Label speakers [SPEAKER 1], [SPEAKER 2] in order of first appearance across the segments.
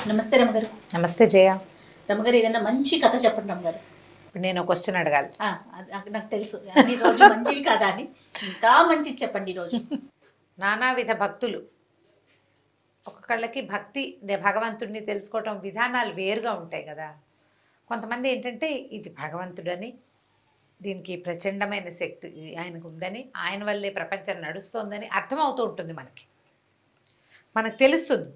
[SPEAKER 1] నమస్తే రమగారు.
[SPEAKER 2] నమస్తే జయ.
[SPEAKER 1] రమగారు ఏదైనా మంచి కథ చెప్పండి రమగారు.
[SPEAKER 2] ఇప్పుడు నేను ఒక క్వశ్చన్ అడగాలి.
[SPEAKER 1] నాకు తెలుసు అన్ని రోజు మంచివి కాదా అని, ఇంకా మంచిది చెప్పండి ఈరోజు.
[SPEAKER 2] నానావిధ భక్తులు, ఒక్కొక్కళ్ళకి భక్తి భగవంతుడిని తెలుసుకోవటం విధానాలు వేరుగా ఉంటాయి కదా. కొంతమంది ఏంటంటే ఇది భగవంతుడని, దీనికి ప్రచండమైన శక్తి ఆయనకు ఉందని, ఆయన వల్లే ప్రపంచం నడుస్తోందని అర్థమవుతూ ఉంటుంది. మనకు తెలుస్తుంది.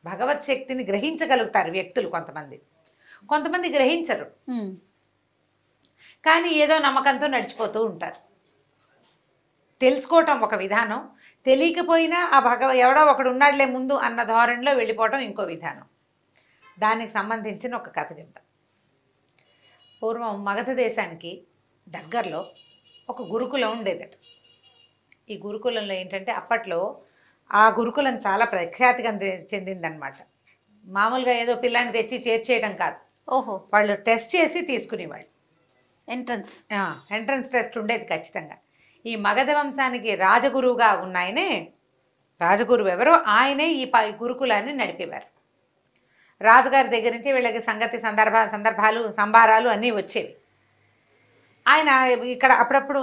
[SPEAKER 2] భగవత్ శక్తిని గ్రహించగలుగుతారు వ్యక్తులు. కొంతమంది గ్రహించరు, కానీ ఏదో నమ్మకంతో నడిచిపోతూ ఉంటారు. తెలుసుకోవటం ఒక విధానం, తెలియకపోయినా ఆ ఎవడో ఒకడు ఉన్నాడులే ముందు అన్న ధోరణిలో వెళ్ళిపోవటం ఇంకో విధానం. దానికి సంబంధించిన ఒక కథ చెప్తాం. పూర్వం మగధ దేశానికి దగ్గరలో ఒక గురుకులం ఉండేదట. ఈ గురుకులంలో ఏంటంటే అప్పట్లో ఆ గురుకులం చాలా ప్రఖ్యాతిగా చెందిందనమాట. మామూలుగా ఏదో పిల్లాన్ని తెచ్చి చేర్చేయడం కాదు.
[SPEAKER 1] ఓహో,
[SPEAKER 2] వాళ్ళు టెస్ట్ చేసి తీసుకునేవాళ్ళు. ఎంట్రన్స్ టెస్ట్ ఉండేది ఖచ్చితంగా. ఈ మగధ వంశానికి రాజగురువుగా ఉన్నాయనే, రాజగురువు ఎవరో ఆయనే ఈ గురుకులాన్ని నడిపేవారు. రాజుగారి దగ్గర నుంచి వీళ్ళకి సందర్భాలు సంబారాలు అన్నీ వచ్చేవి. ఆయన ఇక్కడ అప్పుడప్పుడు,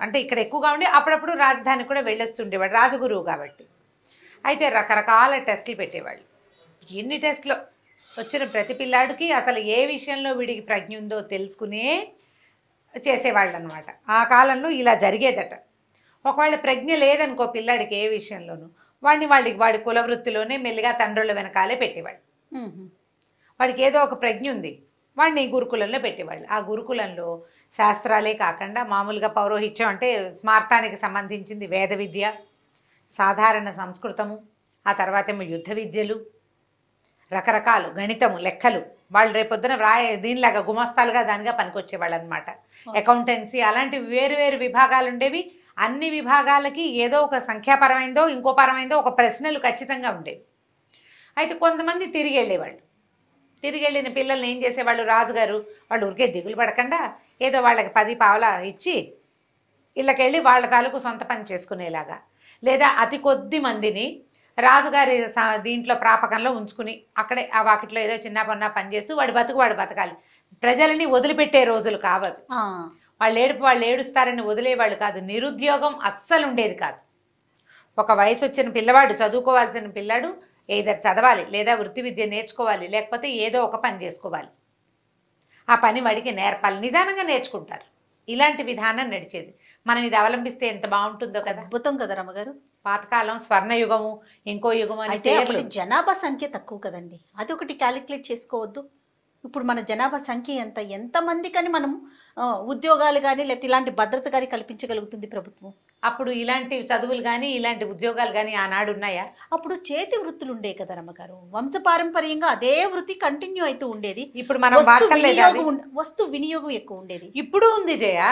[SPEAKER 2] అంటే ఇక్కడ ఎక్కువగా ఉండి అప్పుడప్పుడు రాజధానికి కూడా వెళ్ళొస్తుండేవాడు, రాజగురువు కాబట్టి. అయితే రకరకాల టెస్టులు పెట్టేవాళ్ళు. ఎన్ని టెస్టులు వచ్చిన ప్రతి పిల్లాడికి అసలు ఏ విషయంలో వీడికి ప్రజ్ఞ ఉందో తెలుసుకునే చేసేవాళ్ళు అనమాట. ఆ కాలంలో ఇలా జరిగేదట. ఒకవేళ ప్రజ్ఞ లేదనుకో పిల్లాడికి ఏ విషయంలోనూ, వాడి కులవృత్తిలోనే మెల్లిగా తండ్రుల వెనకాలే పెట్టేవాళ్ళు. వాడికి ఏదో ఒక ప్రజ్ఞ ఉంది, వాడిని గురుకులంలో పెట్టేవాళ్ళు. ఆ గురుకులంలో శాస్త్రాలే కాకుండా మామూలుగా పౌరోహిత్యం అంటే స్మార్తానికి సంబంధించింది వేద విద్య, సాధారణ సంస్కృతము, ఆ తర్వాత ఏమో యుద్ధ విద్యలు, రకరకాలు గణితము, లెక్కలు. వాళ్ళు రేపొద్దున దీనిలాగా గుమస్తాలుగా దానిగా పనికొచ్చేవాళ్ళు అనమాట. అకౌంటెన్సీ, అలాంటి వేరు విభాగాలు ఉండేవి. అన్ని విభాగాలకి ఏదో ఒక సంఖ్యాపరమైందో ఇంకో పరమైందో ఒక ప్రశ్నలు ఖచ్చితంగా ఉండేవి. అయితే కొంతమంది తిరిగి వెళ్ళేవాళ్ళు. తిరిగి వెళ్ళిన పిల్లల్ని ఏం చేసేవాళ్ళు, రాజుగారు వాళ్ళు ఊరికే దిగులు పడకుండా ఏదో వాళ్ళకి 10 పావలా ఇచ్చి ఇళ్ళకెళ్ళి వాళ్ళ తాలూకు సొంత పని చేసుకునేలాగా, లేదా అతి కొద్ది మందిని రాజుగారి దీంట్లో ప్రాపకంలో ఉంచుకుని అక్కడే ఆ వాకిట్లో ఏదో చిన్న పని చేస్తూ వాడు బతకాలి. ప్రజలని వదిలిపెట్టే రోజులు కావవి. వాళ్ళు ఏడుస్తారని వదిలేవాళ్ళు కాదు. నిరుద్యోగం అస్సలు ఉండేది కాదు. ఒక వయసు వచ్చిన పిల్లవాడు, చదువుకోవాల్సిన పిల్లాడు ఏదర్ చదవాలి, లేదా వృత్తి విద్య నేర్చుకోవాలి, లేకపోతే ఏదో ఒక పని చేసుకోవాలి. ఆ పని వాడికి నేర్పాలి, నిదానంగా నేర్చుకుంటారు. ఇలాంటి విధానం నడిచేది. మనం ఇది అవలంబిస్తే ఎంత బాగుంటుందో కదా.
[SPEAKER 1] అద్భుతం కదా రమగారు.
[SPEAKER 2] పాతకాలం స్వర్ణయుగము, ఇంకో యుగము అని.
[SPEAKER 1] అయితే జనాభా సంఖ్య తక్కువ కదండి, అది ఒకటి క్యాలిక్యులేట్ చేసుకోవద్దు. ఇప్పుడు మన జనాభా సంఖ్య ఎంతమంది కానీ మనం ఉద్యోగాలు కానీ లేకపోతే ఇలాంటి భద్రత కానీ కల్పించగలుగుతుంది ప్రభుత్వం.
[SPEAKER 2] అప్పుడు ఇలాంటి చదువులు కానీ ఇలాంటి ఉద్యోగాలు కానీ ఆనాడు ఉన్నాయా?
[SPEAKER 1] అప్పుడు చేతి వృత్తులు ఉండే కదా రమ్మగారు. వంశపారంపర్యంగా అదే వృత్తి కంటిన్యూ అవుతూ ఉండేది.
[SPEAKER 2] ఇప్పుడు మనం
[SPEAKER 1] వస్తు వినియోగం ఎక్కువ ఉండేది.
[SPEAKER 2] ఇప్పుడు ఉంది జయ.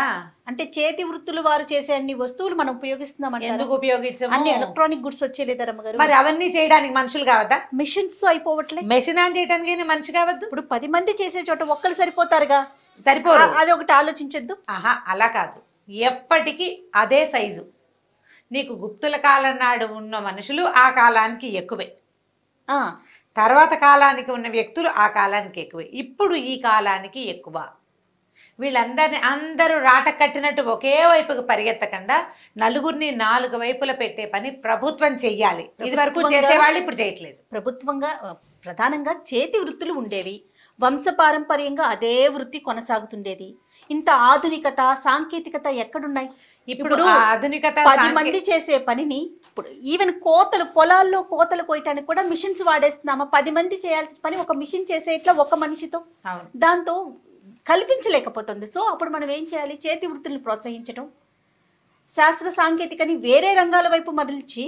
[SPEAKER 1] అంటే చేతి వృత్తులు వారు చేసే అన్ని వస్తువులు మనం ఉపయోగిస్తున్నాం.
[SPEAKER 2] ఎందుకు ఉపయోగించాము?
[SPEAKER 1] అన్ని ఎలక్ట్రానిక్ గుడ్స్ వచ్చేలేదా రమ్మగారు?
[SPEAKER 2] మరి అవన్నీ చేయడానికి మనుషులు కావద్దా?
[SPEAKER 1] మిషన్స్ అయిపోవట్లేదు.
[SPEAKER 2] మెషిన్ ఆన్ చేయడానికి మనిషి కావద్దు.
[SPEAKER 1] ఇప్పుడు 10 మంది చేసే చోట ఒక్కరు సరిపోతారుగా.
[SPEAKER 2] సరిపోరు.
[SPEAKER 1] అది ఒకటి ఆలోచించద్దు.
[SPEAKER 2] అలా కాదు, ఎప్పటికీ అదే సైజు. నీకు గుప్తుల కాలం నాడు ఉన్న మనుషులు ఆ కాలానికి ఎక్కువే, తర్వాత కాలానికి ఉన్న వ్యక్తులు ఆ కాలానికి ఎక్కువే. ఇప్పుడు ఈ కాలానికి ఎక్కువ. అందరూ రాట కట్టినట్టు ఒకే వైపుకు పరిగెత్తకుండా నలుగురిని 4 వైపుల పెట్టే పని ప్రభుత్వం చెయ్యాలి. ఇది వరకు చేసేవాళ్ళు ఇప్పుడు చేయట్లేదు.
[SPEAKER 1] ప్రభుత్వంగా ప్రధానంగా చేతి వృత్తులు ఉండేవి. వంశపారంపర్యంగా అదే వృత్తి కొనసాగుతుండేది. ఇంత ఆధునికత సాంకేతికత ఎక్కడున్నాయి? ఇప్పుడు
[SPEAKER 2] ఆధునికత
[SPEAKER 1] 10 మంది చేసే పనిని ఇప్పుడు ఈవెన్ పొలాల్లో కోతలు కోయటానికి కూడా మిషన్స్ వాడేస్తున్నామా? 10 మంది చేయాల్సిన పని ఒక మిషన్ చేసేట్లా ఒక మనిషితో దాంతో కల్పించలేకపోతుంది. సో అప్పుడు మనం ఏం చేయాలి? చేతి వృత్తులను ప్రోత్సహించడం, శాస్త్ర సాంకేతికని వేరే రంగాల వైపు మరల్చి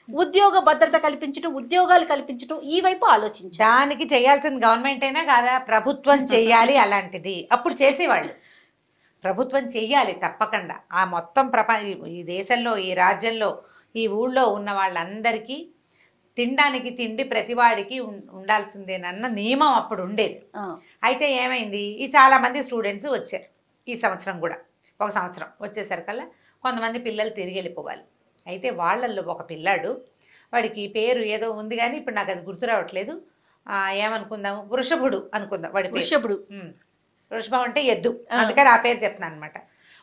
[SPEAKER 1] ఉద్యోగ భద్రత కల్పించడం, ఉద్యోగాలు కల్పించడం, ఈ వైపు ఆలోచించాలి.
[SPEAKER 2] దానికి చేయాల్సిన గవర్నమెంట్ అయినా కాదా? ప్రభుత్వం చెయ్యాలి అలాంటిది. అప్పుడు చేసేవాళ్ళు. ప్రభుత్వం చెయ్యాలి తప్పకుండా. ఆ మొత్తం ఈ దేశంలో, ఈ రాజ్యంలో, ఈ ఊళ్ళో ఉన్న వాళ్ళందరికీ తినడానికి తిండి ప్రతివాడికి ఉండాల్సిందేనన్న నియమం అప్పుడు ఉండేది. అయితే ఏమైంది, ఈ చాలామంది స్టూడెంట్స్ వచ్చారు. ఈ సంవత్సరం కూడా ఒక సంవత్సరం వచ్చేసరికల్లా కొంతమంది పిల్లలు తిరిగి వెళ్ళిపోవాలి. అయితే వాళ్ళల్లో ఒక పిల్లాడు, వాడికి పేరు ఏదో ఉంది కానీ ఇప్పుడు నాకు అది గుర్తు రావట్లేదు, ఏమనుకుందాము, వృషభుడు అనుకుందాం వాడి పేరు.
[SPEAKER 1] వృషభుడు.
[SPEAKER 2] వృషభం అంటే ఎద్దు, అందుకని ఆ పేరు చెప్తున్నాను అనమాట.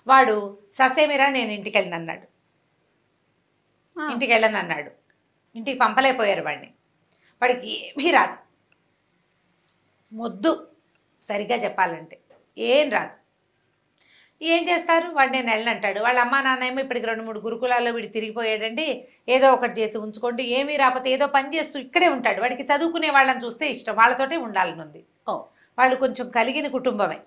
[SPEAKER 2] వాడు ససేమిరా నేను ఇంటికి వెళ్ళను అన్నాడు. ఇంటికి వెళ్ళను అన్నాడు. ఇంటికి పంపలేకపోయారు వాడిని. వాడికి ఏమీ రాదు, మొద్దు సరిగ్గా చెప్పాలంటే ఏం రాదు. ఏం చేస్తారు, వాడు నేను వెళ్ళనంటాడు. వాళ్ళ అమ్మా నాన్న ఏమో ఇప్పటికి 2-3 గురుకులాల్లో వీడు తిరిగిపోయాడండి, ఏదో ఒకటి చేసి ఉంచుకోండి, ఏమీ రాకపోతే ఏదో పని చేస్తూ ఇక్కడే ఉంటాడు. వాడికి చదువుకునే వాళ్ళని చూస్తే ఇష్టం, వాళ్ళతోటే ఉండాలని ఉంది. వాళ్ళు కొంచెం కలిగిన కుటుంబమే,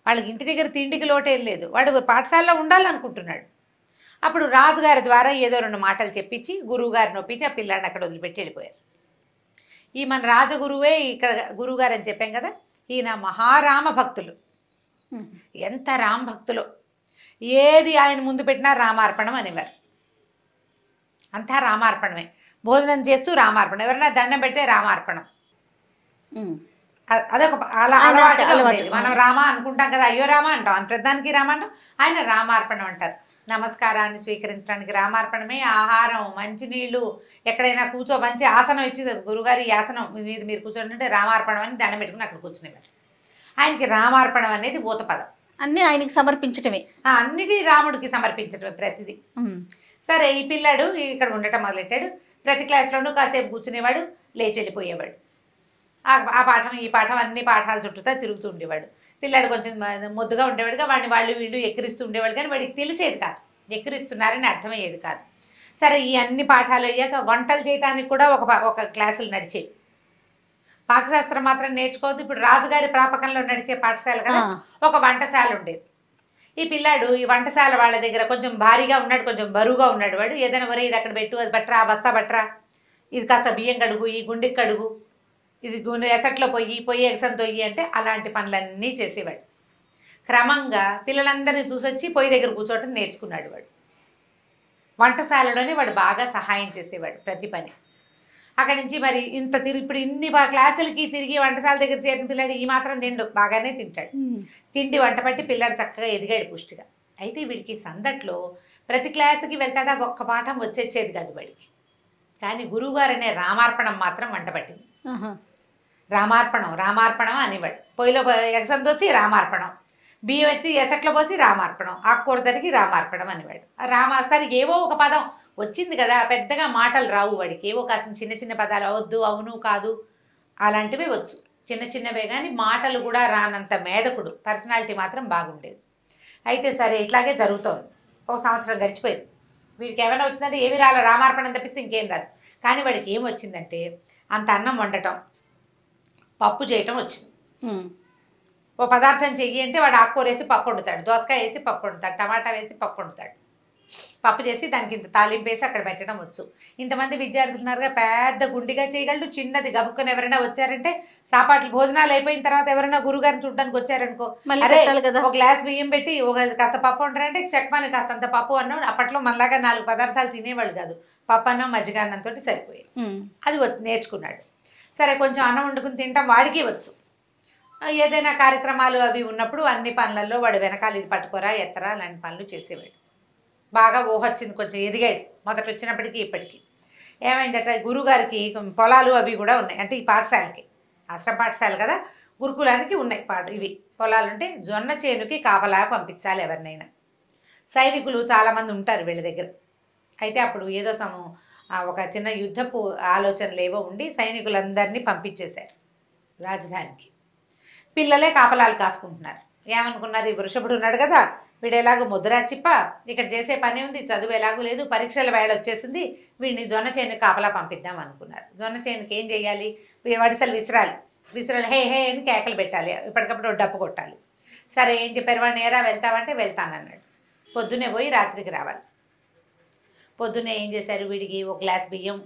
[SPEAKER 2] వాళ్ళకి ఇంటి దగ్గర తిండికి లోటేం లేదు, వాడు పాఠశాలలో ఉండాలనుకుంటున్నాడు. అప్పుడు రాజుగారి ద్వారా ఏదో 2 మాటలు చెప్పించి గురువుగారిని ఒప్పించి ఆ పిల్లాడిని అక్కడ వదిలిపెట్టి వెళ్ళిపోయారు. ఈ మన రాజగురువే ఇక్కడ గురువుగారు అని చెప్పాం కదా, ఈయన మహారామ భక్తులు. ఎంత రామ భక్తులు, ఏది ఆయన ముందు పెట్టినా రామార్పణం అనేవారు. అంతా రామార్పణమే, భోజనం చేస్తూ రామార్పణం, ఎవరైనా దండం పెడితే రామార్పణం. అదొక అలా అలవాటుగా ఉండేది. మనం రామ అనుకుంటాం కదా, అయ్యో రామ అంటాం, ప్రధానికి రామ అంటాం, ఆయన రామార్పణం అంటారు. నమస్కారాన్ని స్వీకరించడానికి రామార్పణమే. ఆహారం, మంచినీళ్ళు, ఎక్కడైనా మంచి ఆసనం ఇచ్చి గురుగారి ఈ ఆసనం మీద మీరు కూర్చోండి రామార్పణం అని దండం పెట్టుకుని అక్కడ కూర్చునేవారు. ఆయనకి రామార్పణం అనేది ఊత పదం,
[SPEAKER 1] అన్నీ ఆయనకి సమర్పించటమే,
[SPEAKER 2] అన్నిటి రాముడికి సమర్పించటమే ప్రతిదీ. సరే, ఈ పిల్లాడు ఇక్కడ ఉండటం మొదలెట్టాడు. ప్రతి క్లాస్లోనూ కాసేపు కూర్చునేవాడు, లేచి వెళ్ళిపోయేవాడు. ఆ పాఠం ఈ పాఠం అన్ని పాఠాల చుట్టూతా తిరుగుతూ ఉండేవాడు. పిల్లాడు కొంచెం మొద్దుగా ఉండేవాడుగా, వాడిని వాళ్ళు వీళ్ళు ఎక్కిరిస్తూ ఉండేవాడు, కానీ వాడికి తెలిసేది కాదు, ఎక్కిరిస్తున్నారని అర్థమయ్యేది కాదు. సరే, ఈ అన్ని పాఠాలు అయ్యాక వంటలు చేయడానికి కూడా ఒక క్లాసులు నడిచేవి. పాకశాస్త్రం మాత్రం నేర్చుకోవద్దు, ఇప్పుడు రాజుగారి ప్రాపకంలో నడిచే పాఠశాల కదా, ఒక వంటశాల ఉండేది. ఈ పిల్లాడు ఈ వంటశాల వాళ్ళ దగ్గర కొంచెం భారీగా ఉన్నాడు, కొంచెం బరువుగా ఉన్నాడు. వాడు ఏదైనా వరే ఇది అక్కడ పెట్టు, అది బట్రా, బస్తా బట్రా, ఇది కాస్త బియ్యం కడుగు, ఈ గుండెకి కడుగు, ఇది ఎసట్లో పొయ్యి ఎగసం తొయ్యి అంటే అలాంటి పనులన్నీ చేసేవాడు. క్రమంగా పిల్లలందరినీ చూసొచ్చి పొయ్యి దగ్గర కూర్చోవటం నేర్చుకున్నాడు. వాడు వంటశాలలోనే వాడు బాగా సహాయం చేసేవాడు ప్రతి పని. అక్కడి నుంచి మరి ఇప్పుడు ఇన్ని క్లాసులకి తిరిగి వంటశాల దగ్గర చేరిన పిల్లాడు ఈ మాత్రం తిండు, బాగానే తింటాడు. తిండి వంట పట్టి పిల్లాడు చక్కగా ఎదిగాడు పుష్టిగా. అయితే వీడికి సందట్లో ప్రతి క్లాసుకి వెళ్తాడా, ఒక్క పాఠం వచ్చేది కాదు వాడికి. కానీ గురువుగారు అనే రామార్పణం మాత్రం వంట పట్టింది. రామార్పణం అనేవాడు. పొయ్యిలో ఎగసం దోసి రామార్పణం, బియ్యం ఎత్తి ఎసట్లో పోసి రామార్పణం, ఆకుకూర తరిగి రామార్పణం అనేవాడు. సరికి ఏవో ఒక పదం వచ్చింది కదా, పెద్దగా మాటలు రావు వాడికి, ఏవో కాసిన చిన్న చిన్న పదాలు, అవద్దు, అవును, కాదు, అలాంటివే వచ్చు, చిన్న చిన్నవే. కానీ మాటలు కూడా రానంత మేధకుడు, పర్సనాలిటీ మాత్రం బాగుండేది. అయితే సరే, ఇట్లాగే జరుగుతోంది. 1 సంవత్సరం గడిచిపోయింది. వీడికి ఏమైనా వచ్చిందంటే ఏమి రాలే, రామార్పణం తప్పిస్తే ఇంకేం రాదు. కానీ వాడికి ఏం వచ్చిందంటే అంత అన్నం వండటం, పప్పు చేయటం వచ్చింది. ఓ పదార్థం చెయ్యి అంటే వాడు ఆకుకూర వేసి పప్పు వండుతాడు, దోసకాయ వేసి పప్పు వండుతాడు, టమాటా వేసి పప్పు వండుతాడు. పప్పు చేసి దానికి ఇంత తాలింపు వేసి అక్కడ పెట్టడం వచ్చు. ఇంతమంది విద్యార్థులు ఉన్నారుగా, పెద్ద గుండిగా చేయగలడు. చిన్నది గబుక్కని ఎవరైనా వచ్చారంటే, సాపాట్లు భోజనాలు అయిపోయిన తర్వాత ఎవరైనా గురుగారిని చూడడానికి వచ్చారనుకో, ఒక గ్లాస్ బియ్యం పెట్టి ఒక కాస్త పప్పు వండారంటే చెక్మాని కాస్త అంత పప్పు అన్నం. అప్పట్లో మనలాగా 4 పదార్థాలు తినేవాళ్ళు కాదు, పప్పు అన్నం మజ్జిగ అన్నంతో సరిపోయేది. అది నేర్చుకున్నాడు. సరే, కొంచెం అన్నం వండుకుని తింటాం వాడికి వచ్చు. ఏదైనా కార్యక్రమాలు అవి ఉన్నప్పుడు అన్ని పనులలో వాడు వెనకాల ఇది పట్టుకోరా, ఎత్తరా, అలాంటి పనులు చేసేవాడు. బాగా ఊహొచ్చింది, కొంచెం ఎదిగాడు. మొదట వచ్చినప్పటికీ ఇప్పటికీ ఏమైందట, గురువుగారికి పొలాలు అవి కూడా ఉన్నాయి. అంటే ఈ పాఠశాలకి, ఆశ్రమ పాఠశాల కదా, గురుకులానికి ఉన్నాయి ఇవి పొలాలు. ఉంటే జొన్న చేనుకి కాపలా పంపించాలి ఎవరినైనా. సైనికులు చాలామంది ఉంటారు వీళ్ళ దగ్గర. అయితే అప్పుడు ఏదో ఒక చిన్న యుద్ధపు ఆలోచనలు ఏవో ఉండి సైనికులందరినీ పంపించేశారు రాజధానికి. పిల్లలే కాపలాలు కాసుకుంటున్నారు. ఏమనుకున్నారు, ఈ వృషభుడు ఉన్నాడు కదా, వీడు ఎలాగో ముద్రా చిప్ప, ఇక్కడ చేసే పని ఉంది, చదువు ఎలాగూ లేదు, పరీక్షల వేళ వచ్చేసింది, వీడిని జొన్న చేనుకి కాపలా పంపిద్దాం అనుకున్నారు. జొన్న చేనుకి ఏం చేయాలి, వడిసలు విసరాలి, హే హే అని కేకలు పెట్టాలి, ఇప్పటికప్పుడు డప్పు కొట్టాలి. సరే, ఏం చెప్పారు, వాడిని ఏరా వెళ్తావంటే వెళ్తానన్నాడు. పొద్దున్నే పోయి రాత్రికి రావాలి. పొద్దున్నే ఏం చేశారు, వీడికి 1 గ్లాస్ బియ్యం,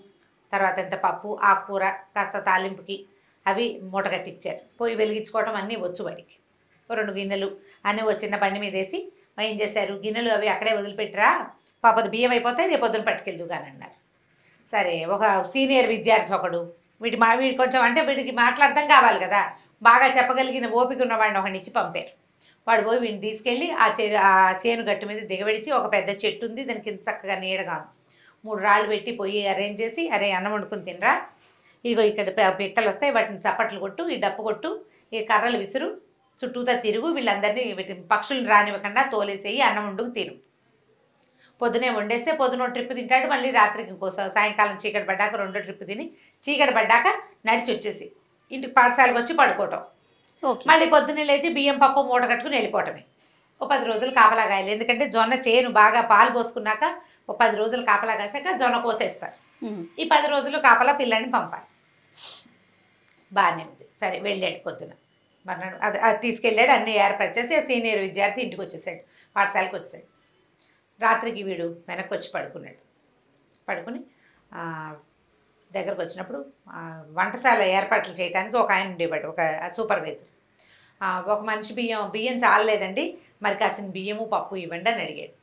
[SPEAKER 2] తర్వాత ఎంత పప్పు, ఆకుకూర, కాస్త తాలింపుకి అవి మూట కట్టించారు. పొయ్యి వెలిగించుకోవటం అన్నీ వచ్చు వాడికి. 2 గిన్నెలు అన్నీ ఓ చిన్న బండి మీద వేసి ఏం చేశారు, గిన్నెలు అవి అక్కడే వదిలిపెట్టరా, పాపది బియ్యం అయిపోతాయి, రేపు పొద్దున పట్టుకెళ్దు కానీ అన్నారు. సరే, ఒక సీనియర్ విద్యార్థి ఒకడు, వీడి కొంచెం అంటే వీడికి మాట్లాడటం కావాలి కదా, బాగా చెప్పగలిగిన ఓపిక ఉన్నవాడిని ఒకడిని ఇచ్చి పంపారు. వాడు పోయి వీడిని తీసుకెళ్ళి ఆ చేను గట్టు మీద దిగబెడిచి, ఒక పెద్ద చెట్టు ఉంది, దానికి చక్కగా నీడగా 3 రాళ్ళు పెట్టి పొయ్యి అరేంజ్ చేసి, అరే అన్నం వండుకుని తినరా, ఇదిగో ఇక్కడ పిక్కలు వస్తాయి, వాటిని చప్పట్లు కొట్టు, ఈ డప్పు కొట్టు, ఈ కర్రలు విసురు, చుట్టూతా తిరుగు, వీళ్ళందరినీ పక్షులను రానివ్వకుండా తోలేసేయి, అన్నం వండుకు తిరుగు. పొద్దునే వండేస్తే పొద్దున ట్రిప్ తింటాడు, మళ్ళీ రాత్రికి ఇంకోసం సాయంకాలం చీకటి పడ్డాక రెండో ట్రిప్ తిని చీకటి పడ్డాక నడిచి వచ్చేసి ఇంటికి పాఠశాలకు వచ్చి పడుకోవటం. మళ్ళీ పొద్దున్నే లేచి బియ్యం పప్పు మూట కట్టుకుని వెళ్ళిపోవటమే. ఓ 10 రోజులు కాపలా కాయాలి, ఎందుకంటే జొన్న చేను బాగా పాలు పోసుకున్నాక ఓ 10 రోజులు కాపలా కాసాక జొన్న కోసేస్తారు. ఈ 10 రోజులు కాపలా పిల్లని పంపాలి. బాగానే ఉంది. సరే వెళ్ళాడు పొద్దున, మర్నాడు అది తీసుకెళ్ళాడు, అన్నీ ఏర్పాటు చేసి సీనియర్ విద్యార్థి ఇంటికి వచ్చేసాడు, పాఠశాలకు వచ్చేసాడు. రాత్రికి వీడు వెనక్కి వచ్చి పడుకుని దగ్గరకు వచ్చినప్పుడు వంటశాల ఏర్పాట్లు చేయడానికి ఒక ఆయన ఉండేవాడు, ఒక సూపర్వైజర్. ఒక మనిషి బియ్యం చాలలేదండి, మరి కాసిన బియ్యము పప్పు ఇవ్వండి అని అడిగాడు.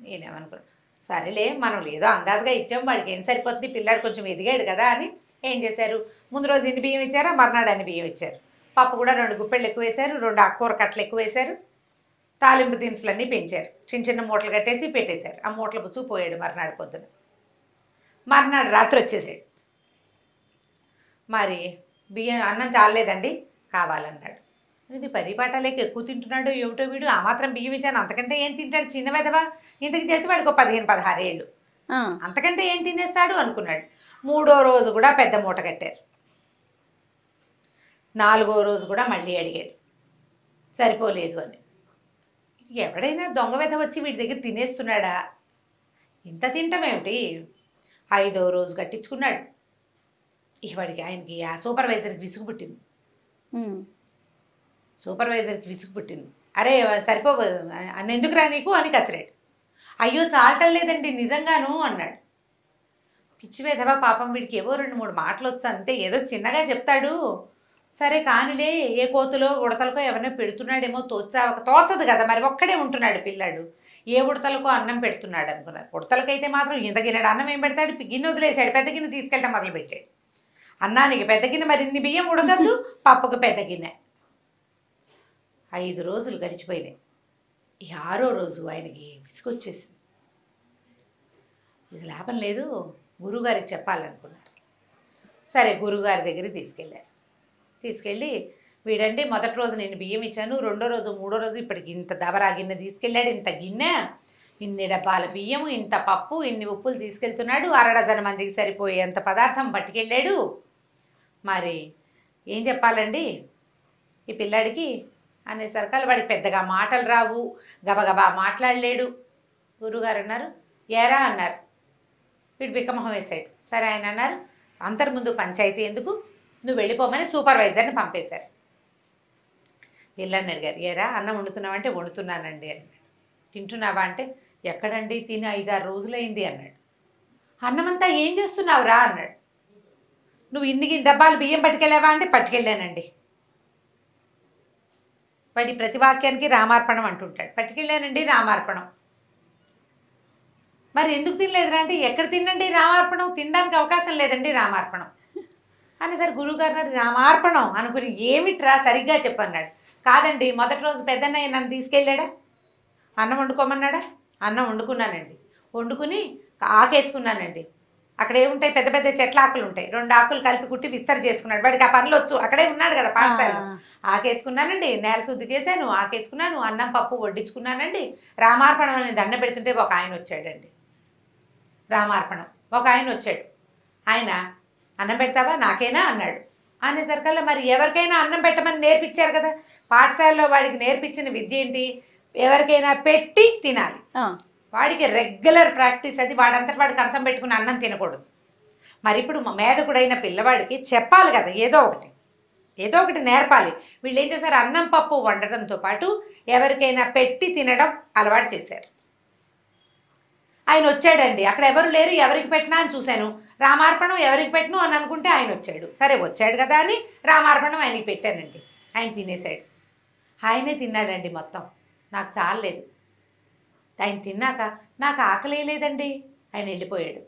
[SPEAKER 2] నేనేమనుకున్నాను, సరేలే మనం ఏదో అందాజుగా ఇచ్చాము, వాడికి ఏం సరిపోతుంది, పిల్లాడు కొంచెం ఎదిగాడు కదా అని ఏం చేశారు, ముందు రోజు ఇన్ని బియ్యం ఇచ్చారా, మర్నాడు అన్ని బియ్యం ఇచ్చారు. పప్పు కూడా 2 గుప్పెళ్ళు ఎక్కువ వేశారు, 2 ఆకుకూర కట్టలు ఎక్కువ వేశారు, తాలింపు దినుసులన్నీ పెంచారు, చిన్న మూటలు కట్టేసి పెట్టేశారు. ఆ మూటలు పుచ్చుకు పోయాడు మర్నాడు పొద్దున. మర్నాడు రాత్రి వచ్చేసాడు. మరి అన్నం చాలేదండి కావాలన్నాడు. ఇది 10 పాటాలేక ఎక్కువ తింటున్నాడు ఏమిటో వీడు, ఆ మాత్రం బియ్యం ఇచ్చాను, అంతకంటే ఏం తింటాడు, చిన్న వెధవా, ఇంతకు చేసి వాడికి 15-16 ఏళ్ళు, అంతకంటే ఏం తినేస్తాడు అనుకున్నాడు. 3వ రోజు కూడా పెద్ద మూట కట్టారు. 4వ రోజు కూడా మళ్ళీ అడిగాడు, సరిపోలేదు అని. ఎవడైనా దొంగ వెధ వచ్చి వీడి దగ్గర తినేస్తున్నాడా, ఇంత తింటామేమిటి. 5వ రోజు కట్టించుకున్నాడు. వాడికి ఆయనకి ఆ సూపర్వైజర్కి విసుగు పుట్టింది. అరే సరిపోదు ఎందుకురా నీకు అని కసిరాడు. అయ్యో చాలటం లేదండి నిజంగాను అన్నాడు. పిచ్చి వెధవా, పాపం వీడికి ఏవో 2-3 మాటలు వచ్చు అంతే, ఏదో చిన్నగా చెప్తాడు, సరే కానిలే, ఏ కోతులో ఉడతలకో ఎవరినో పెడుతున్నాడేమో తోచదు కదా, మరి ఒక్కడే ఉంటున్నాడు పిల్లాడు, ఏ ఉడతలకో అన్నం పెడుతున్నాడు అనుకున్నారు. ఉడతలకైతే మాత్రం ఇంత గిన్నెడు అన్నం ఏం పెడతాడు, గిన్నె వదిలేశాడు, పెద్ద గిన్నె తీసుకెళ్ళటం మొదలుపెట్టాడు. అన్నానికి పెద్ద గిన్నె, మరి ఇన్ని బియ్యం ఉడకద్దు, పప్పుకు పెద్ద గిన్నె. 5 రోజులు గడిచిపోయినాయి. ఈ 6వ రోజు ఆయనకి విసుగొచ్చేసింది. ఇది లాభం లేదు, గురువుగారికి చెప్పాలనుకున్నారు. సరే గురువుగారి దగ్గరికి తీసుకెళ్ళి వీడండి మొదటి రోజు నేను బియ్యం ఇచ్చాను, 2వ రోజు 3వ రోజు ఇప్పటికి ఇంత దబరా గిన్నె తీసుకెళ్ళాడు, ఇంత గిన్నె, ఇన్ని డబ్బాల బియ్యము, ఇంత పప్పు, ఇన్ని ఉప్పులు తీసుకెళ్తున్నాడు, 6 డజన్ మందికి సరిపోయేంత పదార్థం పట్టుకెళ్ళాడు. మరి ఏం చెప్పాలండి ఈ పిల్లాడికి అనేసరికల్ వాడికి పెద్దగా మాటలు రావు, గబగబా మాట్లాడలేడు. గురువుగారు అన్నారు, ఏరా అన్నారు. వీడు బిక్కమొహం వేశాడు. సరే ఆయన అన్నారు, అంతకుముందు పంచాయతీ ఎందుకు, నువ్వు వెళ్ళిపోమని సూపర్వైజర్ని పంపేశారు. పిల్లని అడిగారు, ఏరా అన్నం వండుతున్నావంటే వండుతున్నానండి అన్నాడు. తింటున్నావా అంటే ఎక్కడండి, తిని 5-6 రోజులైంది అన్నాడు. అన్నమంతా ఏం చేస్తున్నావురా అన్నాడు. నువ్వు ఇన్ని డబ్బాలు బియ్యం పట్టుకెళ్ళావా అంటే పట్టుకెళ్ళానండి. వాడి ప్రతి వాక్యానికి రామార్పణం అంటుంటాడు. పట్టుకెళ్ళానండి రామార్పణం. మరి ఎందుకు తినలేదురా అంటే ఎక్కడ తినండి రామార్పణం, తినడానికి అవకాశం లేదండి రామార్పణం అనేసరి గురువుగారు రామార్పణం అనుకుని ఏమిట్రా సరిగ్గా చెప్పన్నాడు. కాదండి మొదటి రోజు పెద్దన్నయ్య నన్ను తీసుకెళ్ళాడా, అన్నం వండుకోమన్నాడా, అన్నం వండుకున్నానండి, వండుకుని ఆకేసుకున్నానండి, అక్కడ ఏముంటాయి పెద్ద పెద్ద చెట్ల ఆకులు ఉంటాయి, 2 ఆకులు కలిపి కుట్టి విస్తరి చేసుకున్నాడు, వాడికి ఆ పనులు వచ్చు, అక్కడే ఉన్నాడు కదా పాఠశాలలో. ఆకేసుకున్నానండి, నేల శుద్ధి చేశాను, ఆకేసుకున్నాను, అన్నం పప్పు వడ్డించుకున్నానండి, రామార్పణం అని దండ పెడుతుంటే ఒక ఆయన వచ్చాడండి. రామార్పణం ఒక ఆయన వచ్చాడు. ఆయన అన్నం పెడతావా నాకేనా అన్నాడు. అనేసరికల్లా మరి ఎవరికైనా అన్నం పెట్టమని నేర్పించారు కదా, పాఠశాలలో వాడికి నేర్పించిన విద్య ఏంటి, ఎవరికైనా పెట్టి తినాలి. వాడికి రెగ్యులర్ ప్రాక్టీస్ అది, వాడంతటి వాడు కంచం పెట్టుకుని అన్నం తినకూడదు. మరి ఇప్పుడు మేధకుడైన పిల్లవాడికి చెప్పాలి కదా, ఏదో ఒకటి నేర్పాలి. వీళ్ళు ఏం చేశారు, అన్నం పప్పు వండటంతో పాటు ఎవరికైనా పెట్టి తినడం అలవాటు చేశారు. ఆయన వచ్చాడండి, అక్కడ ఎవరు లేరు, ఎవరికి పెట్టినా అని చూశాను, రామార్పణం ఎవరికి పెట్టను అని అనుకుంటే ఆయన వచ్చాడు. సరే వచ్చాడు కదా అని రామార్పణం ఆయనకి పెట్టానండి. ఆయన తినేశాడు. ఆయనే తిన్నాడండి మొత్తం, నాకు చాలలేదు. ఆయన తిన్నాక నాకు ఆకలి లేదండి, ఆయన వెళ్ళిపోయాడు.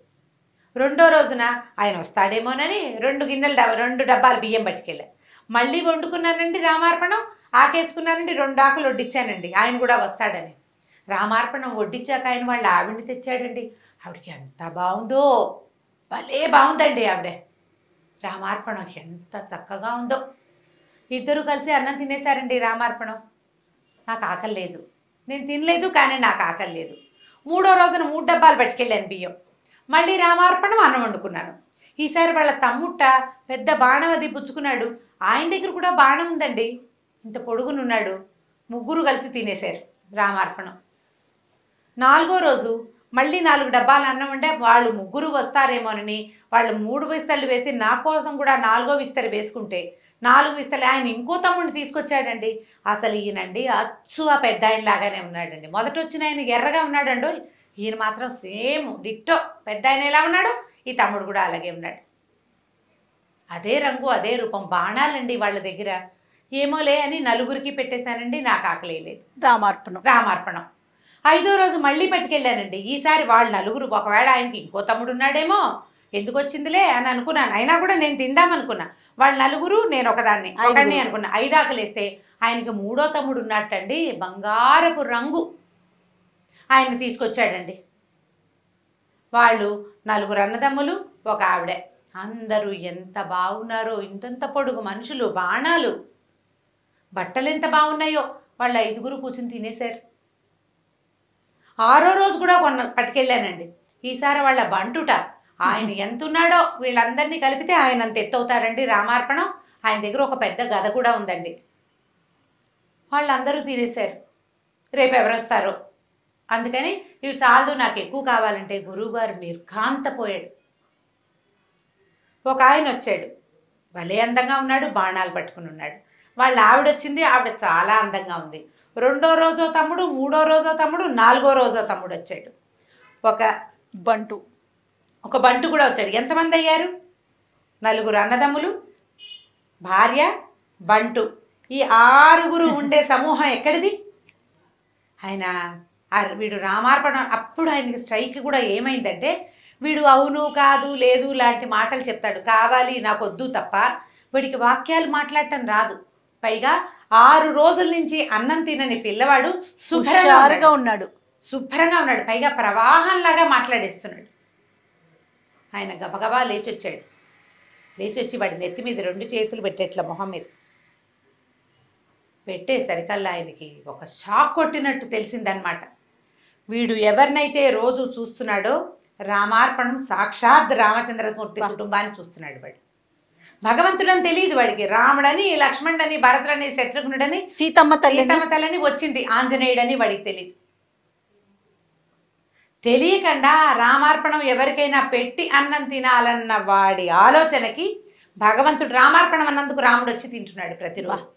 [SPEAKER 2] 2వ రోజున ఆయన వస్తాడేమోనని 2 డబ్బాలు బియ్యం పట్టుకెళ్ళా. మళ్ళీ వండుకున్నానండి రామార్పణం, ఆకేసుకున్నానండి, 2 ఆకులు వడ్డించానండి, ఆయన కూడా వస్తాడని. రామార్పణం వడ్డించాక ఆయన వాళ్ళ ఆవిడని తెచ్చాడండి. ఆవిడకి ఎంత బాగుందో, భలే బాగుందండి ఆవిడ. రామార్పణం ఎంత చక్కగా ఉందో. ఇద్దరు కలిసి అన్నం తినేశారండి. రామార్పణం. నాకు ఆకలి లేదు, నేను తినలేదు, కానీ నాకు ఆకలి లేదు. 3వ రోజున 3 డబ్బాలు పట్టుకెళ్ళాను బియ్యం. మళ్ళీ రామార్పణం అన్నం వండుకున్నాను. ఈసారి వాళ్ళ తమ్ముట్ట పెద్ద బాణం అది పుచ్చుకున్నాడు. ఆయన దగ్గర కూడా బాణం ఉందండి, ఇంత పొడుగునున్నాడు. ముగ్గురు కలిసి తినేశారు రామార్పణం. 4వ రోజు మళ్ళీ 4 డబ్బాల అన్నం ఉంటే వాళ్ళు ముగ్గురు వస్తారేమోనని వాళ్ళు 3 విస్తళ్ళు వేసి నా కోసం కూడా 4వ విస్తరి వేసుకుంటే 4 విస్తలు ఆయన ఇంకో తమ్ముడిని తీసుకొచ్చాడండి. అసలు ఈయనండి అచ్చు ఆ పెద్ద ఆయన లాగానే ఉన్నాడండి. మొదట వచ్చిన ఆయన ఎర్రగా ఉన్నాడండో, ఈయన మాత్రం సేమ్ డిట్టో పెద్ద ఆయన ఎలా ఉన్నాడు, ఈ తమ్ముడు కూడా అలాగే ఉన్నాడు. అదే రంగు అదే రూపం. బాణాలండి వాళ్ళ దగ్గర. ఏమోలే అని నలుగురికి పెట్టేశానండి. నాకు ఆకలేదు. రామార్పణం. 5వ రోజు మళ్ళీ పట్టుకెళ్ళానండి. ఈసారి వాళ్ళు నలుగురు, ఒకవేళ ఆయనకి ఇంకో తమ్ముడు ఉన్నాడేమో, ఎందుకు వచ్చిందిలే అని అనుకున్నాను. అయినా కూడా నేను తిందామనుకున్నా. వాళ్ళు నలుగురు, నేను ఒకదాన్ని అనుకున్నా. 5 ఆకలేస్తే ఆయనకి 3వ తమ్ముడు ఉన్నట్టండి, బంగారపు రంగు. ఆయన తీసుకొచ్చాడండి. వాళ్ళు 4 అన్నదమ్ములు, ఒక ఆవిడ. అందరూ ఎంత బాగున్నారో, ఇంతంత పొడుగు మనుషులు, బాణాలు, బట్టలు ఎంత బాగున్నాయో. వాళ్ళు 5గురు కూర్చుని తినేశారు. 6వ రోజు కూడా పట్టుకెళ్ళానండి. ఈసారి వాళ్ళ బంటుట, ఆయన ఎంత ఉన్నాడో వీళ్ళందరినీ కలిపితే ఆయన అంత ఎత్తవుతారండి రామార్పణం. ఆయన దగ్గర ఒక పెద్ద గద కూడా ఉందండి. వాళ్ళందరూ తినేశారు. రేపు ఎవరు వస్తారో అందుకని ఇవి చాలదు, నాకు ఎక్కువ కావాలంటే గురువుగారు నిర్ఘాంతపోయాడు. ఒక ఆయన వచ్చాడు, భలే అందంగా ఉన్నాడు, బాణాలు పట్టుకుని ఉన్నాడు. వాళ్ళ ఆవిడ వచ్చింది, ఆవిడ చాలా అందంగా ఉంది. 2వ రోజో తమ్ముడు, 3వ రోజో తమ్ముడు, 4వ రోజో తమ్ముడు వచ్చాడు. ఒక బంటు కూడా వచ్చాడు. ఎంతమంది అయ్యారు? 4 అన్నదమ్ములు, భార్య, బంటు. ఈ 6గురు ఉండే సమూహం ఎక్కడిది? ఆయన వీడు రామార్పణం. అప్పుడు ఆయనకి స్ట్రైక్ కూడా ఏమైందంటే, వీడు అవును కాదు లేదు లాంటి మాటలు చెప్తాడు. కావాలి నాకు వద్దు తప్ప వీడికి వాక్యాలు మాట్లాడటం రాదు. పైగా 6 రోజుల నుంచి అన్నం తినని పిల్లవాడు శుభ్రంగా ఉన్నాడు. పైగా ప్రవాహంలాగా మాట్లాడేస్తున్నాడు. ఆయన గబగబా లేచొచ్చాడు. లేచొచ్చి వాడి నెత్తి మీద 2 చేతులు పెట్టేట్ల మొహం మీద పెట్టేసరికల్లా ఆయనకి ఒక షాక్ కొట్టినట్టు తెలిసిందనమాట. వీడు ఎవరినైతే రోజు చూస్తున్నాడో రామార్పణం సాక్షాత్ రామచంద్రమూర్తి కుటుంబాన్ని చూస్తున్నాడు. వాడు భగవంతుడని తెలియదు వాడికి. రాముడని, లక్ష్మణుడని, భరతుడని, శత్రుఘ్నుడని, సీతమ్మ తల్లిని వచ్చింది, ఆంజనేయుడని వాడికి తెలియదు. తెలియకుండా రామార్పణం ఎవరికైనా పెట్టి అన్నం తినాలన్న వాడి ఆలోచనకి భగవంతుడు రామార్పణం అన్నందుకు రాముడు వచ్చి తింటున్నాడు ప్రతిరోజు.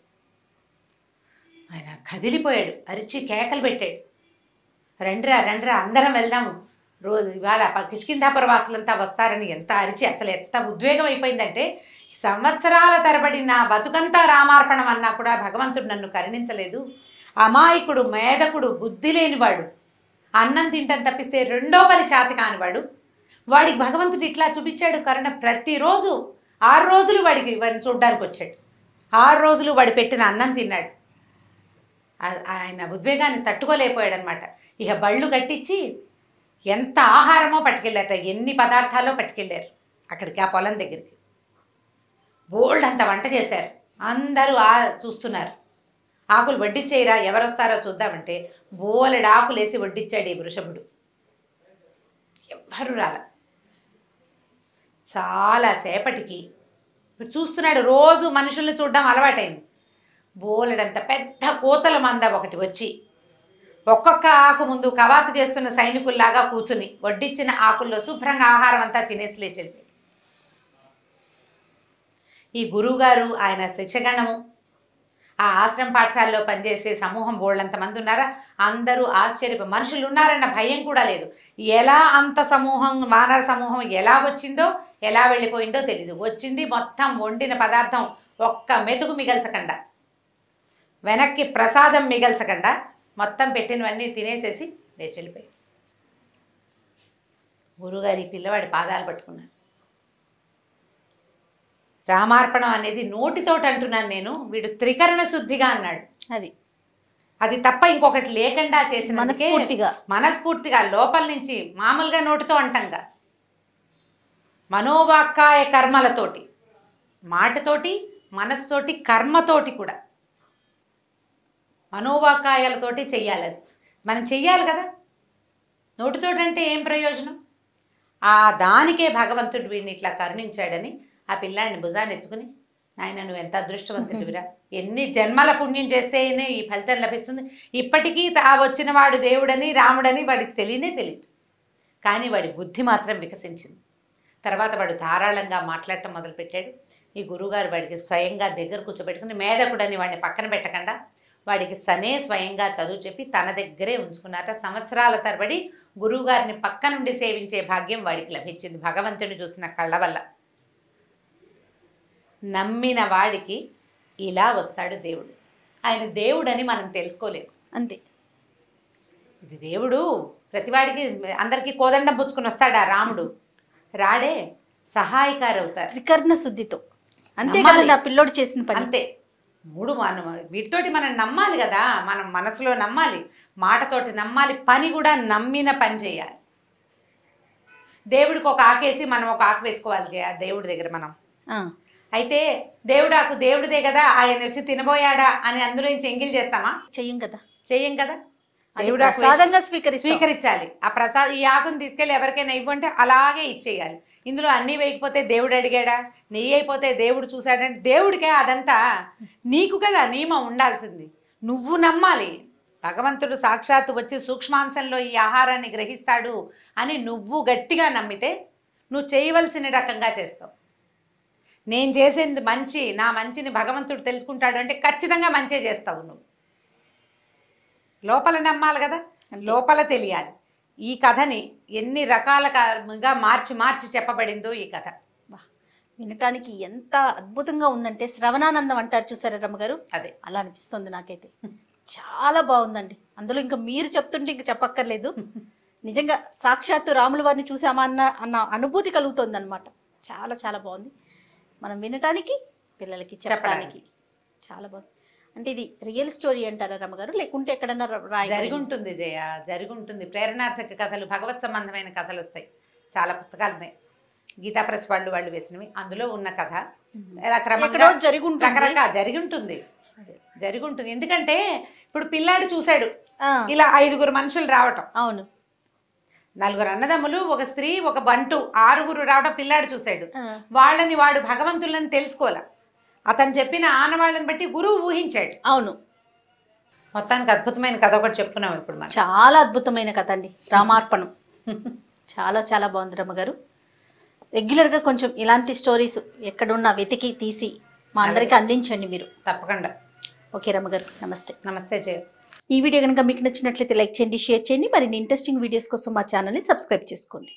[SPEAKER 2] ఆయన కదిలిపోయాడు, అరిచి కేకలు పెట్టాడు, రండ్రా అందరం వెళ్దాము, రోజు ఇవాళ కిష్కింధాపుర వాసులంతా వస్తారని ఎంత అరిచి, అసలు ఎంత ఉద్వేగం అయిపోయిందంటే, సంవత్సరాల తరబడి నా బతుకంతా రామార్పణం అన్నా కూడా భగవంతుడు నన్ను కరుణించలేదు. అమాయకుడు, మేధకుడు, బుద్ధి లేనివాడు, అన్నం తింటాను తప్పిస్తే రెండో పని చేత కానివాడు, వాడికి భగవంతుడు ఇట్లా చూపించాడు కరుణ. ప్రతిరోజు 6 రోజులు వాడికి వాడిని చూడ్డానికి వచ్చాడు. 6 రోజులు వాడు పెట్టిన అన్నం తిన్నాడు. ఆయన ఉద్వేగాన్ని తట్టుకోలేకపోయాడు అనమాట. ఇక బళ్ళు కట్టించి ఎంత ఆహారమో పట్టుకెళ్ళారట, ఎన్ని పదార్థాల్లో పట్టుకెళ్ళారు అక్కడికి, ఆ పొలం దగ్గరికి. బోల్డ్ అంత వంట చేశారు. అందరూ చూస్తున్నారు. ఆకులు వడ్డిచ్చేయరా, ఎవరు వస్తారో చూద్దామంటే బోలెడు ఆకులు వేసి వడ్డిచ్చాడు ఈ వృషభుడు. ఎవ్వరు రాల. చాలాసేపటికి చూస్తున్నాడు. రోజు మనుషుల్ని చూడడం అలవాటైంది. బోలెడంత పెద్ద కోతల మంద ఒకటి వచ్చి ఒక్కొక్క ఆకు ముందు కవాతు చేస్తున్న సైనికుల్లాగా కూర్చుని వడ్డిచ్చిన ఆకుల్లో శుభ్రంగా ఆహారం అంతా తినేసి లేచండి. ఈ గురువుగారు, ఆయన శిక్షగణము, ఆ ఆశ్రమ పాఠశాలలో పనిచేసే సమూహం బోళ్ళంతమంది ఉన్నారా, అందరూ మనుషులు ఉన్నారన్న భయం కూడా లేదు. ఎలా అంత సమూహం, వానర సమూహం ఎలా వచ్చిందో ఎలా వెళ్ళిపోయిందో తెలీదు. వచ్చింది మొత్తం వండిన పదార్థం ఒక్క మెతుకు మిగల్చకుండా, వెనక్కి ప్రసాదం మిగల్చకుండా మొత్తం పెట్టినవన్నీ తినేసేసి లేచెళ్ళిపోయి గురుగారి పిల్లవాడి పాదాలు పట్టుకున్నాను. రామార్పణం అనేది నోటితోటి అంటున్నాను నేను, వీడు త్రికరణ శుద్ధిగా అన్నాడు. అది తప్ప ఇంకొకటి లేకుండా చేసిన మనస్ఫూర్తిగా లోపల నుంచి, మామూలుగా నోటితో అంటంగా మనోవాక్కాయ కర్మలతోటి మాటతోటి, మనసుతోటి, కర్మతోటి కూడా, మనోవాకాయాలతోటి చెయ్యాలి. అది మనం చెయ్యాలి కదా. నోటితోటి అంటే ఏం ప్రయోజనం? ఆ దానికే భగవంతుడు వీడిని ఇట్లా కరుణించాడని ఆ పిల్లాడిని భుజాన్ని ఎత్తుకుని, నాయన నువ్వు ఎంత అదృష్టవంతుడివిరా, ఎన్ని జన్మల పుణ్యం చేస్తేనే ఈ ఫలితం లభిస్తుంది. ఇప్పటికీ వచ్చిన వాడు దేవుడని రాముడని వాడికి తెలియదు. కానీ వాడి బుద్ధి మాత్రం వికసించింది. తర్వాత వాడు ధారాళంగా మాట్లాడటం మొదలుపెట్టాడు. ఈ గురువుగారు వాడికి స్వయంగా దగ్గర కూర్చోబెట్టుకుని, మేధకుడని వాడిని పక్కన పెట్టకుండా వాడికి స్వయంగా చదువు చెప్పి తన దగ్గరే ఉంచుకున్నారట. సంవత్సరాల తరబడి గురువుగారిని పక్క నుండి సేవించే భాగ్యం వాడికి లభించింది భగవంతుని చూసిన కళ్ళ వల్ల. నమ్మిన వాడికి ఇలా వస్తాడు దేవుడు. ఆయన దేవుడని మనం తెలుసుకోలేము,
[SPEAKER 1] అంతే.
[SPEAKER 2] ఇది దేవుడు ప్రతివాడికి, అందరికీ కోదండం పుచ్చుకుని వస్తాడా రాముడు? రాడే, సహాయకారు అవుతారు
[SPEAKER 1] త్రికర్ణ శుద్ధితో. అంతే కదా నా పిల్లోడు చేసిన పని.
[SPEAKER 2] అంతే. మనం వీటితోటి మనం నమ్మాలి కదా. మనం మనసులో నమ్మాలి, మాటతోటి నమ్మాలి, పని కూడా నమ్మిన పని చేయాలి. దేవుడికి ఒక ఆకేసి మనం ఒక ఆకు వేసుకోవాలి దేవుడి దగ్గర మనం. అయితే దేవుడాకు దేవుడిదే కదా, ఆయన వచ్చి తినబోయాడా అని అందులో నుంచి ఎంగిల్ చేస్తామా? చెయ్యం కదా. దేవుడు ప్రసాదంగా స్వీకరించాలి. ఆ ఈ ఆకుని తీసుకెళ్ళి ఎవరికైనా ఇవ్వంటే అలాగే ఇచ్చేయాలి. ఇందులో అన్నీ వేయకపోతే దేవుడు అడిగాడా? నెయ్యి అయిపోతే దేవుడు చూశాడంటే దేవుడికే అదంతా నీకు కదా నియమం ఉండాల్సింది. నువ్వు నమ్మాలి. భగవంతుడు సాక్షాత్తు వచ్చి సూక్ష్మాంశంలో ఈ ఆహారాన్ని గ్రహిస్తాడు అని నువ్వు గట్టిగా నమ్మితే నువ్వు చేయవలసిన రకంగా చేస్తావు. నేను చేసేది మంచి, నా మంచిని భగవంతుడు తెలుసుకుంటాడు అంటే ఖచ్చితంగా మంచి చేస్తావు. నువ్వు లోపల నమ్మాలి కదా, లోపల తెలియాలి. ఈ కథని ఎన్ని రకాలుగా మార్చి చెప్పబడిందో ఈ కథ.
[SPEAKER 1] వినటానికి ఎంత అద్భుతంగా ఉందంటే, శ్రవణానందం అంటారు చూసారా రమ్మగారు,
[SPEAKER 2] అదే
[SPEAKER 1] అలా అనిపిస్తుంది నాకైతే. చాలా బాగుందండి. అందులో ఇంకా మీరు చెప్తుంటే ఇంక చెప్పక్కర్లేదు. నిజంగా సాక్షాత్తు రాముల వారిని చూసామా అన్న అనుభూతి కలుగుతుంది అనమాట. చాలా చాలా బాగుంది. మనం వినటానికి, పిల్లలకి చెప్పడానికి చాలా బాగుంది. అంటే ఇది రియల్ స్టోరీ అంటారా రమ్మగారు, లేకుంటే ఎక్కడన్నా
[SPEAKER 2] జరిగి ఉంటుంది జయ? జరిగి ఉంటుంది. ప్రేరణార్థక కథలు, భగవత్ సంబంధమైన కథలు వస్తాయి. చాలా పుస్తకాలు ఉన్నాయి. గీతా ప్రెస్ వాళ్ళు వేసినవి. అందులో ఉన్న కథ ఇలా క్రమంగా రకరకాల జరిగి ఉంటుంది. ఎందుకంటే ఇప్పుడు పిల్లాడు చూశాడు ఇలా 5 మనుషులు రావటం.
[SPEAKER 1] అవును.
[SPEAKER 2] 4 అన్నదమ్ములు, ఒక స్త్రీ, ఒక బంటు, 6 రావటం పిల్లాడు చూశాడు. వాళ్ళని వాడు భగవంతులని తెలుసుకోలే. అతను చెప్పిన ఆనవాళ్ళని బట్టి గురువు ఊహించాడు.
[SPEAKER 1] అవును.
[SPEAKER 2] మొత్తానికి అద్భుతమైన కథ ఒకటి చెప్పుకున్నాం ఇప్పుడు మనం.
[SPEAKER 1] చాలా అద్భుతమైన కథ అండి, రామార్పణం. చాలా చాలా బాగుంది రమ్మగారు. రెగ్యులర్గా కొంచెం ఇలాంటి స్టోరీస్ ఎక్కడున్నా వెతికి తీసి మా అందరికీ అందించండి మీరు.
[SPEAKER 2] తప్పకుండా.
[SPEAKER 1] ఓకే రమ్మగారు, నమస్తే.
[SPEAKER 2] నమస్తే జయ.
[SPEAKER 1] ఈ వీడియో కనుక మీకు నచ్చినట్లయితే లైక్ చేయండి, షేర్ చేయండి. మరిన్ని ఇంట్రెస్టింగ్ వీడియోస్ కోసం మా ఛానల్ని సబ్స్క్రైబ్ చేసుకోండి.